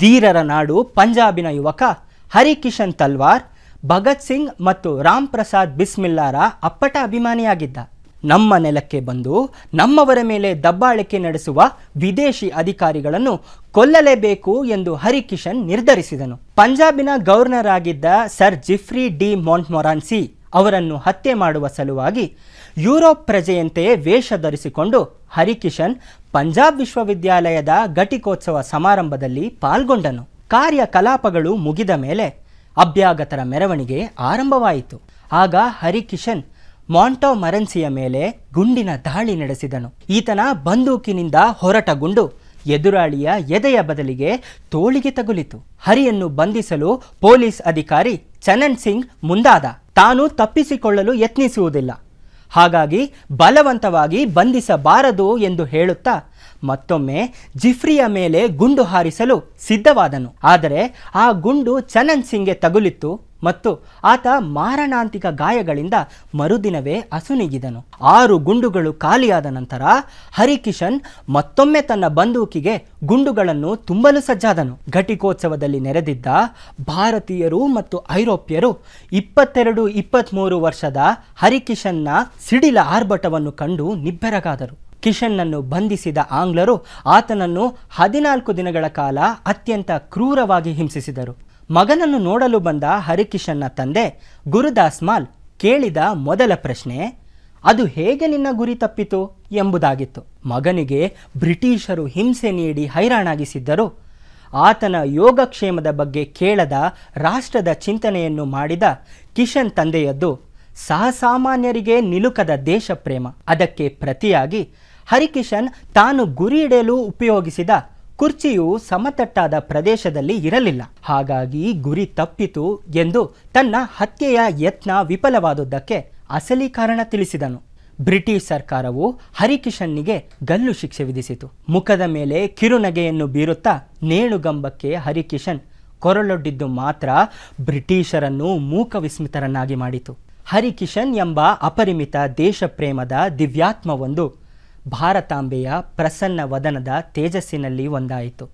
ಧೀರರ ನಾಡು ಪಂಜಾಬಿನ ಯುವಕ ಹರಿಕಿಶನ್ ತಲ್ವಾರ್ ಭಗತ್ ಸಿಂಗ್ ಮತ್ತು ರಾಮ್ ಪ್ರಸಾದ್ ಬಿಸ್ಮಿಲ್ಲಾರ ಅಪ್ಪಟ ಅಭಿಮಾನಿಯಾಗಿದ್ದ. ನಮ್ಮ ನೆಲಕ್ಕೆ ಬಂದು ನಮ್ಮವರ ಮೇಲೆ ದಬ್ಬಾಳಿಕೆ ನಡೆಸುವ ವಿದೇಶಿ ಅಧಿಕಾರಿಗಳನ್ನು ಕೊಲ್ಲಲೇಬೇಕು ಎಂದು ಹರಿಕಿಶನ್ ನಿರ್ಧರಿಸಿದನು. ಪಂಜಾಬಿನ ಗವರ್ನರ್ ಆಗಿದ್ದ ಸರ್ ಜಿಫ್ರಿ ಡಿ ಮಾಂಟ್ಮೊರಾನ್ಸಿ ಅವರನ್ನು ಹತ್ಯೆ ಮಾಡುವ ಸಲುವಾಗಿ ಯುರೋಪ್ ಪ್ರಜೆಯಂತೆಯೇ ವೇಷ ಧರಿಸಿಕೊಂಡು ಹರಿಕಿಶನ್ ಪಂಜಾಬ್ ವಿಶ್ವವಿದ್ಯಾಲಯದ ಘಟಿಕೋತ್ಸವ ಸಮಾರಂಭದಲ್ಲಿ ಪಾಲ್ಗೊಂಡನು. ಕಾರ್ಯಕಲಾಪಗಳು ಮುಗಿದ ಮೇಲೆ ಅಭ್ಯಾಗತರ ಮೆರವಣಿಗೆ ಆರಂಭವಾಯಿತು. ಆಗ ಹರಿಕಿಶನ್ ಮಾಂಟೊಮರನ್ಸಿಯ ಮೇಲೆ ಗುಂಡಿನ ದಾಳಿ ನಡೆಸಿದನು. ಈತನ ಬಂದೂಕಿನಿಂದ ಹೊರಟ ಗುಂಡು ಎದುರಾಳಿಯ ಎದೆಯ ಬದಲಿಗೆ ತೋಳಿಗೆ ತಗುಲಿತು. ಹರಿಯನ್ನು ಬಂಧಿಸಲು ಪೊಲೀಸ್ ಅಧಿಕಾರಿ ಚನನ್ ಸಿಂಗ್ ಮುಂದಾದ. ತಾನು ತಪ್ಪಿಸಿಕೊಳ್ಳಲು ಯತ್ನಿಸುವುದಿಲ್ಲ, ಹಾಗಾಗಿ ಬಲವಂತವಾಗಿ ಬಂಧಿಸಬಾರದು ಎಂದು ಹೇಳುತ್ತಾ ಮತ್ತೊಮ್ಮೆ ಜಿಫ್ರಿಯ ಮೇಲೆ ಗುಂಡು ಹಾರಿಸಲು ಸಿದ್ಧವಾದನು. ಆದರೆ ಆ ಗುಂಡು ಚನನ್ ಸಿಂಗ್ಗೆ ತಗುಲಿತ್ತು ಮತ್ತು ಆತ ಮಾರಣಾಂತಿಕ ಗಾಯಗಳಿಂದ ಮರುದಿನವೇ ಅಸುನೀಗಿದನು. 6 ಗುಂಡುಗಳು ಖಾಲಿಯಾದ ನಂತರ ಹರಿಕಿಶನ್ ಮತ್ತೊಮ್ಮೆ ತನ್ನ ಬಂದೂಕಿಗೆ ಗುಂಡುಗಳನ್ನು ತುಂಬಲು ಸಜ್ಜಾದನು. ಘಟಿಕೋತ್ಸವದಲ್ಲಿ ನೆರೆದಿದ್ದ ಭಾರತೀಯರು ಮತ್ತು ಐರೋಪ್ಯರು 22-23 ವರ್ಷದ ಹರಿಕಿಶನ್ನ ಸಿಡಿಲ ಆರ್ಭಟವನ್ನು ಕಂಡು ನಿಬ್ಬೆರಗಾದರು. ಕಿಶನ್ನನ್ನು ಬಂಧಿಸಿದ ಆಂಗ್ಲರು ಆತನನ್ನು 14 ದಿನಗಳ ಕಾಲ ಅತ್ಯಂತ ಕ್ರೂರವಾಗಿ ಹಿಂಸಿಸಿದರು. ಮಗನನ್ನು ನೋಡಲು ಬಂದ ಹರಿಕಿಶನ್ನ ತಂದೆ ಗುರುದಾಸ್ ಮಾಲ್ ಕೇಳಿದ ಮೊದಲ ಪ್ರಶ್ನೆ ಅದು ಹೇಗೆ ನಿನ್ನ ಗುರಿ ತಪ್ಪಿತು ಎಂಬುದಾಗಿತ್ತು. ಮಗನಿಗೆ ಬ್ರಿಟಿಷರು ಹಿಂಸೆ ನೀಡಿ ಹೈರಾಣಾಗಿಸಿದ್ದರು. ಆತನ ಯೋಗಕ್ಷೇಮದ ಬಗ್ಗೆ ಕೇಳದ ರಾಷ್ಟ್ರದ ಚಿಂತನೆಯನ್ನು ಮಾಡಿದ ಕಿಶನ್ ತಂದೆಯದ್ದು ಸಹಸಾಮಾನ್ಯರಿಗೆ ನಿಲುಕದ ದೇಶ ಪ್ರೇಮ. ಅದಕ್ಕೆ ಪ್ರತಿಯಾಗಿ ಹರಿಕಿಶನ್ ತಾನು ಗುರಿ ಇಡಲು ಉಪಯೋಗಿಸಿದ ಕುರ್ಚಿಯು ಸಮತಟ್ಟಾದ ಪ್ರದೇಶದಲ್ಲಿ ಇರಲಿಲ್ಲ. ಹಾಗಾಗಿ ಗುರಿ ತಪ್ಪಿತು ಎಂದು ತನ್ನ ಹತ್ಯೆಯ ಯತ್ನ ವಿಫಲವಾದುದಕ್ಕೆ ಅಸಲಿ ಕಾರಣ ತಿಳಿಸಿದನು. ಬ್ರಿಟಿಷ್ ಸರ್ಕಾರವು ಹರಿಕಿಶನ್ನಿಗೆ ಗಲ್ಲು ಶಿಕ್ಷೆ ವಿಧಿಸಿತು. ಮುಖದ ಮೇಲೆ ಕಿರುನಗೆಯನ್ನು ಬೀರುತ್ತಾ ನೇಣುಗಂಬಕ್ಕೆ ಹರಿಕಿಶನ್ ಕೊರಳೊಡ್ಡಿದ್ದು ಮಾತ್ರ ಬ್ರಿಟಿಷರನ್ನು ಮೂಕವಿಸ್ಮಿತರನ್ನಾಗಿ ಮಾಡಿತು. ಹರಿಕಿಶನ್ ಎಂಬ ಅಪರಿಮಿತ ದೇಶ ಪ್ರೇಮದ ದಿವ್ಯಾತ್ಮವೊಂದು ಭಾರತಾಂಬೆಯ ಪ್ರಸನ್ನ ವದನದ ತೇಜಸ್ಸಿನಲ್ಲಿ ಒಂದಾಯಿತು.